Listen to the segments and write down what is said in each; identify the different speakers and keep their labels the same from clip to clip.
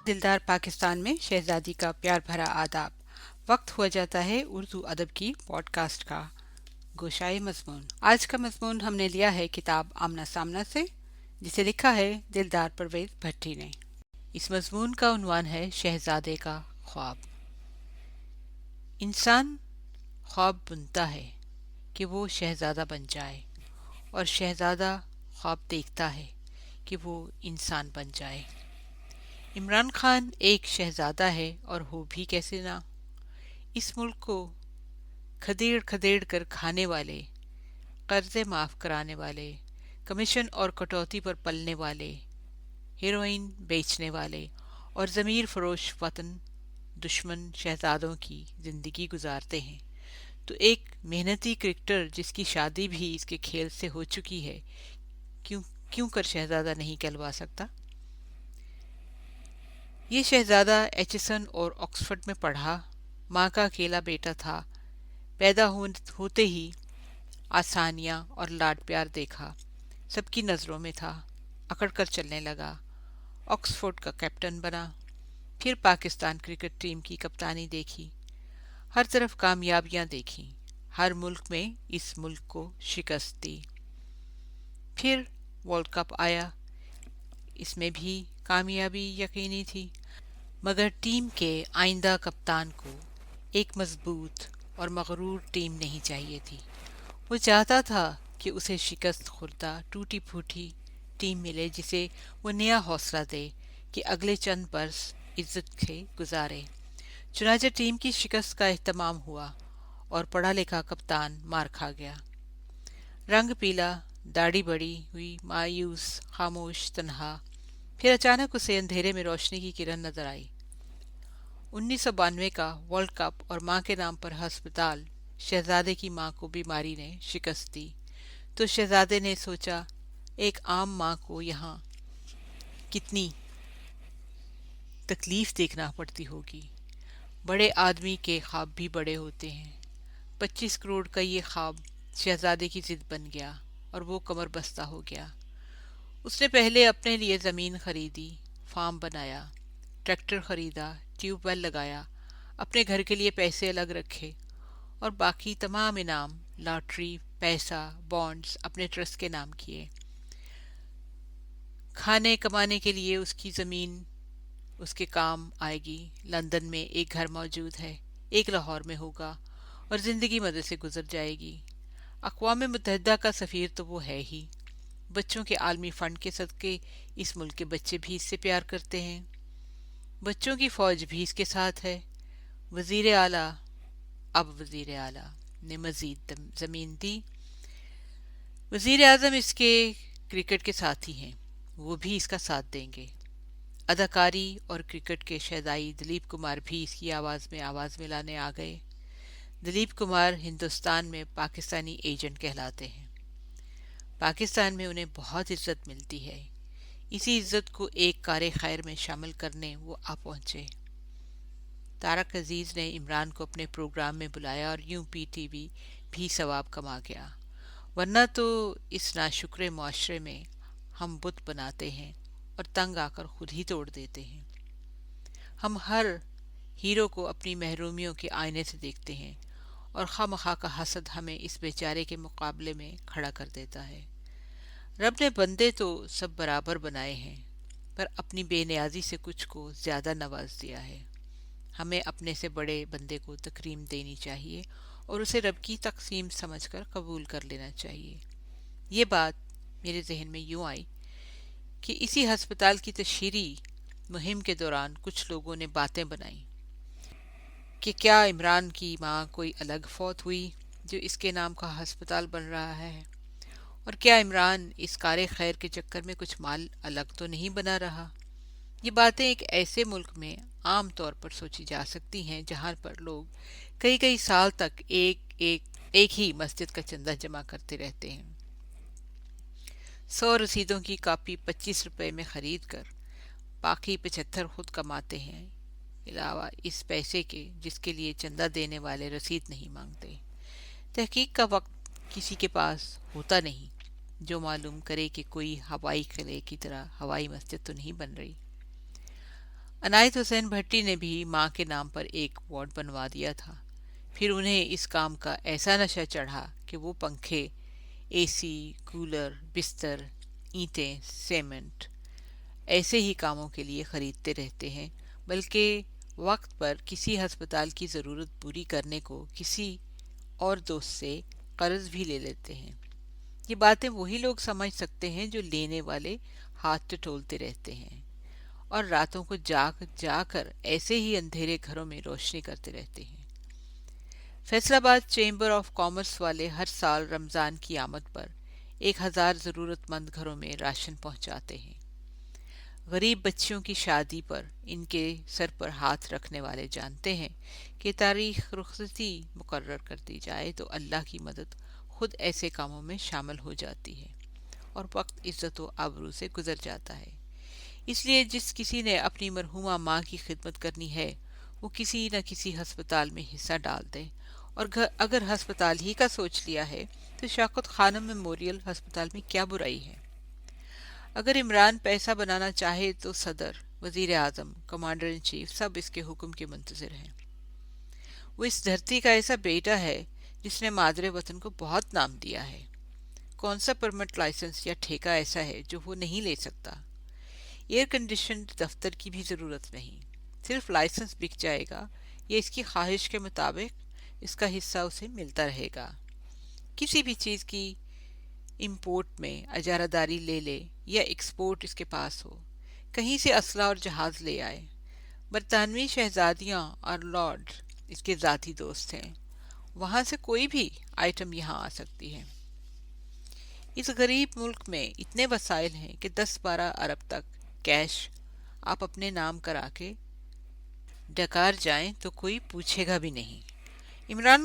Speaker 1: दिलदार पाकिस्तान में शहजादी का प्यार भरा आदाब। वक्त हुआ जाता है उर्दू अदब की पॉडकास्ट का। गोशाए मजमून। आज का मजमून हमने लिया है किताब आमना सामना से, जिसे लिखा है दिलदार परवेज भट्टी ने। इस मजमून का उन्वान है शहजादे का ख्वाब। इंसान ख्वाब बुनता है कि वो शहजादा बन जाए, और शहजादा ख्वाब देखता है कि वो इंसान बन जाए। इमरान खान एक शहजादा है, और हो भी कैसे ना। इस मुल्क को खदेड़ खदेड़ कर खाने वाले, कर्जे माफ कराने वाले, कमीशन और कटौती पर पलने वाले, हेरोइन बेचने वाले और ज़मीर फरोश वतन दुश्मन शहजादों की ज़िंदगी गुजारते हैं, तो एक मेहनती क्रिकेटर जिसकी शादी भी इसके खेल से हो चुकी है, क्यों क्यों कर शहजादा नहीं कहलवा सकता। ये शहजादा एचिसन और ऑक्सफोर्ड में पढ़ा, माँ का अकेला बेटा था। पैदा होते ही आसानियाँ और लाड प्यार देखा, सबकी नज़रों में था, अकड़ कर चलने लगा। ऑक्सफोर्ड का कैप्टन बना, फिर पाकिस्तान क्रिकेट टीम की कप्तानी देखी, हर तरफ कामयाबियाँ देखी, हर मुल्क में इस मुल्क को शिकस्त दी। फिर वर्ल्ड कप आया, इसमें भी कामयाबी यकीनी थी, मगर टीम के आइंदा कप्तान को एक मजबूत और मगरूर टीम नहीं चाहिए थी। वो चाहता था कि उसे शिकस्त खुर्दा टूटी फूटी टीम मिले, जिसे वो नया हौसला दे कि अगले चंद बरस इज्जत से गुजारे। चुनांचे टीम की शिकस्त का एहतमाम हुआ और पढ़ा लिखा कप्तान मार खा गया। रंग पीला, दाढ़ी बड़ी हुई, मायूस, खामोश, तन्हा। फिर अचानक उसे अंधेरे में रोशनी की किरण नजर आई। 1992 का वर्ल्ड कप और माँ के नाम पर अस्पताल शहजादे की माँ को बीमारी ने शिकस्त दी, तो शहजादे ने सोचा, एक आम माँ को यहाँ कितनी तकलीफ देखना पड़ती होगी। बड़े आदमी के ख्वाब भी बड़े होते हैं। 25 करोड़ का ये ख्वाब शहजादे की जिद बन गया और वो कमर बस्ता हो गया। उसने पहले अपने लिए ज़मीन खरीदी, फार्म बनाया, ट्रैक्टर खरीदा, ट्यूबवेल लगाया, अपने घर के लिए पैसे अलग रखे और बाकी तमाम इनाम, लॉटरी, पैसा, बॉन्ड्स अपने ट्रस्ट के नाम किए। खाने कमाने के लिए उसकी ज़मीन उसके काम आएगी। लंदन में एक घर मौजूद है, एक लाहौर में होगा, और ज़िंदगी मज़े से गुजर जाएगी। अक़वाम मुत्तहिदा का सफ़ीर तो वो है ही। बच्चों के आलमी फ़ंड के सदक़े इस मुल्क के बच्चे भी इससे प्यार करते हैं। बच्चों की फ़ौज भी इसके साथ है। वज़ीर आला, अब वज़ीर आला ने मज़ीद ज़मीन दी। वज़ीर आज़म इसके क्रिकेट के साथी हैं, वो भी इसका साथ देंगे। अदाकारी और क्रिकेट के शहदाई दिलीप कुमार भी इसकी आवाज़ में आवाज़ मिलाने आ गए। दिलीप कुमार हिंदुस्तान में पाकिस्तानी एजेंट कहलाते हैं। पाकिस्तान में उन्हें बहुत इज्जत मिलती है। इसी इज्जत को एक कार खैर में शामिल करने वो आ पहुंचे। तारक अजीज ने इमरान को अपने प्रोग्राम में बुलाया और यूं पीटीवी भी सवाब कमा गया। वरना तो इस नाशुक्र मुआशरे में हम बुत बनाते हैं और तंग आकर खुद ही तोड़ देते हैं। हम हर हीरो को अपनी महरूमियों के आईने से देखते हैं, और खामखा का हसद हमें इस बेचारे के मुकाबले में खड़ा कर देता है। रब ने बंदे तो सब बराबर बनाए हैं, पर अपनी बेनियाजी से कुछ को ज़्यादा नवाज दिया है। हमें अपने से बड़े बंदे को तकरीम देनी चाहिए और उसे रब की तकसीम समझकर कबूल कर लेना चाहिए। ये बात मेरे जहन में यूं आई कि इसी हस्पताल की तशहीरी मुहिम के दौरान कुछ लोगों ने बातें बनाई कि क्या इमरान की माँ कोई अलग फौत हुई जो इसके नाम का हस्पताल बन रहा है, और क्या इमरान इस कार खैर के चक्कर में कुछ माल अलग तो नहीं बना रहा। ये बातें एक ऐसे मुल्क में आम तौर पर सोची जा सकती हैं जहाँ पर लोग कई कई साल तक एक ही मस्जिद का चंदा जमा करते रहते हैं। 100 रसीदों की कॉपी 25 रुपए में खरीद कर बाकी 75 खुद कमाते हैं, अलावा इस पैसे के जिसके लिए चंदा देने वाले रसीद नहीं मांगते। तहकीक का वक्त किसी के पास होता नहीं जो मालूम करे कि कोई हवाई किले की तरह हवाई मस्जिद तो नहीं बन रही। عنایت حسین بھٹی نے بھی ماں کے نام پر ایک وارڈ بنوا دیا تھا. پھر انہیں اس کام کا ایسا نشہ چڑھا کہ وہ پنکھے، اے سی، کولر، بستر، اینٹیں، سیمنٹ ایسے ہی کاموں کے لیے خریدتے رہتے ہیں، بلکہ وقت پر کسی ہسپتال کی ضرورت پوری کرنے کو کسی اور دوست سے قرض بھی لے لیتے ہیں. یہ باتیں وہی لوگ سمجھ سکتے ہیں جو لینے والے ہاتھ ٹٹولتے رہتے ہیں اور راتوں کو جاگ جا کر ایسے ہی اندھیرے گھروں میں روشنی کرتے رہتے ہیں. فیصل آباد چیمبر آف کامرس والے ہر سال رمضان کی آمد پر 1000 ضرورت مند گھروں میں راشن پہنچاتے ہیں. غریب بچیوں کی شادی پر ان کے سر پر ہاتھ رکھنے والے جانتے ہیں کہ تاریخ رخصتی مقرر کر دی جائے تو اللہ کی مدد خود ایسے کاموں میں شامل ہو جاتی ہے اور وقت عزت و آبرو سے گزر جاتا ہے. اس لیے جس کسی نے اپنی مرحومہ ماں کی خدمت کرنی ہے وہ کسی نہ کسی ہسپتال میں حصہ ڈال دے، اور اگر ہسپتال ہی کا سوچ لیا ہے تو شوکت خانم میموریل ہسپتال میں کیا برائی ہے؟ اگر عمران پیسہ بنانا چاہے تو صدر، وزیر اعظم، کمانڈر ان چیف سب اس کے حکم کے منتظر ہیں. وہ اس دھرتی کا ایسا بیٹا ہے جس نے مادر وطن کو بہت نام دیا ہے. کون سا پرمٹ، لائسنس یا ٹھیکہ ایسا ہے جو وہ نہیں لے سکتا؟ ایئر کنڈیشنڈ دفتر کی بھی ضرورت نہیں، صرف لائسنس بک جائے گا یا اس کی خواہش کے مطابق اس کا حصہ اسے ملتا رہے گا. کسی بھی چیز کی امپورٹ میں اجارہ داری لے لے یا ایکسپورٹ اس کے پاس ہو، کہیں سے اسلحہ اور جہاز لے آئے. برطانوی شہزادیاں اور لارڈ اس کے ذاتی دوست ہیں، وہاں سے کوئی بھی آئٹم یہاں آ سکتی ہے. اس غریب ملک میں اتنے وسائل ہیں کہ 10-12 ارب تک کیش آپ اپنے نام کرا کے ڈکار جائیں تو کوئی پوچھے گا بھی نہیں. عمران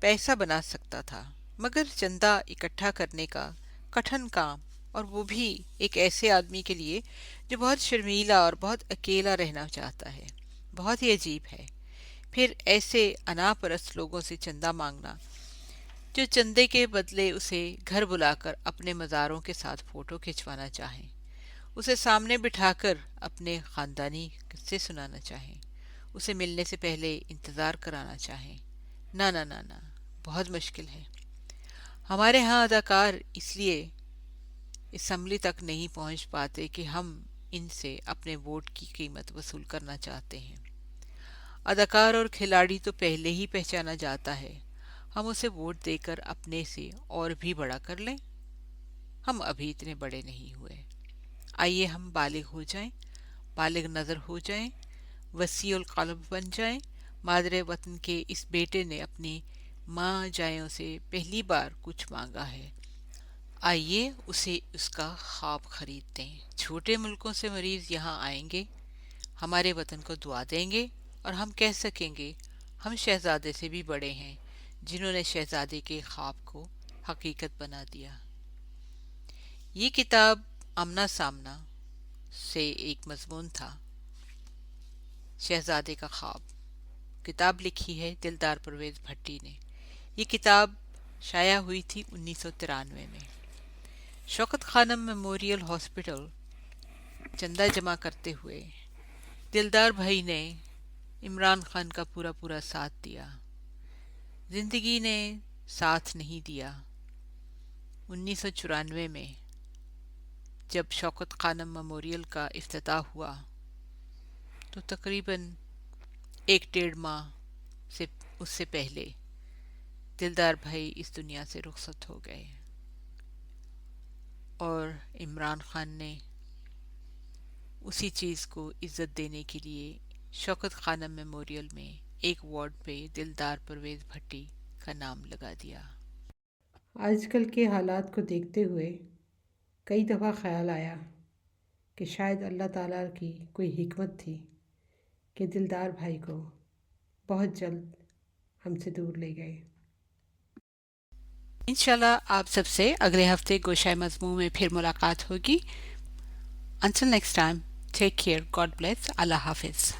Speaker 1: پیسہ بنا سکتا تھا، مگر چندہ اکٹھا کرنے کا کٹھن کام، اور وہ بھی ایک ایسے آدمی کے لیے جو بہت شرمیلا اور بہت اکیلا رہنا چاہتا ہے، بہت ہی عجیب ہے. پھر ایسے انا پرست لوگوں سے چندہ مانگنا جو چندے کے بدلے اسے گھر بلا کر اپنے مزاروں کے ساتھ فوٹو کھنچوانا چاہیں، اسے سامنے بٹھا کر اپنے خاندانی قصے سنانا چاہیں، اسے ملنے سے پہلے انتظار کرانا چاہیں. نہ نہ نہ نہ، بہت مشکل ہے. ہمارے ہاں اداکار اس لیے اسمبلی تک نہیں پہنچ پاتے کہ ہم ان سے اپنے ووٹ کی قیمت وصول کرنا چاہتے ہیں. اداکار اور کھلاڑی تو پہلے ہی پہچانا جاتا ہے، ہم اسے ووٹ دے کر اپنے سے اور بھی بڑا کر لیں. ہم ابھی اتنے بڑے نہیں ہوئے. آئیے ہم بالغ ہو جائیں، بالغ نظر ہو جائیں، وسیع القلب بن جائیں. مادر وطن کے اس بیٹے نے اپنی ماں جائوں سے پہلی بار کچھ مانگا ہے، آئیے اسے اس کا خواب خرید دیں. چھوٹے ملکوں سے مریض یہاں آئیں گے، ہمارے وطن کو دعا دیں گے، اور ہم کہہ سکیں گے ہم شہزادے سے بھی بڑے ہیں جنہوں نے شہزادے کے خواب کو حقیقت بنا دیا. یہ کتاب آمنا سامنا سے ایک مضمون تھا، شہزادے کا خواب. کتاب لکھی ہے دلدار پرویز بھٹی نے. یہ کتاب شائع ہوئی تھی 1993 میں. شوکت خانم میموریل ہاسپٹل چندہ جمع کرتے ہوئے دلدار بھائی نے عمران خان کا پورا ساتھ دیا. زندگی نے ساتھ نہیں دیا. 1994 میں جب شوکت خانم میموریل کا افتتاح ہوا تو تقریباً 1-1.5 ماہ سے اس سے پہلے دلدار بھائی اس دنیا سے رخصت ہو گئے، اور عمران خان نے اسی چیز کو عزت دینے کے لیے شوکت خانم میموریل میں ایک وارڈ پہ دلدار پرویز بھٹی کا نام لگا دیا.
Speaker 2: آج کل کے حالات کو دیکھتے ہوئے کئی دفعہ خیال آیا کہ شاید اللہ تعالیٰ کی کوئی حکمت تھی کہ دلدار بھائی کو بہت جلد ہم سے دور لے گئے.
Speaker 1: انشاءاللہ آپ سب سے اگلے ہفتے گوشہ مضمون میں پھر ملاقات ہوگی. Until next time, take care. God bless. اللہ حافظ.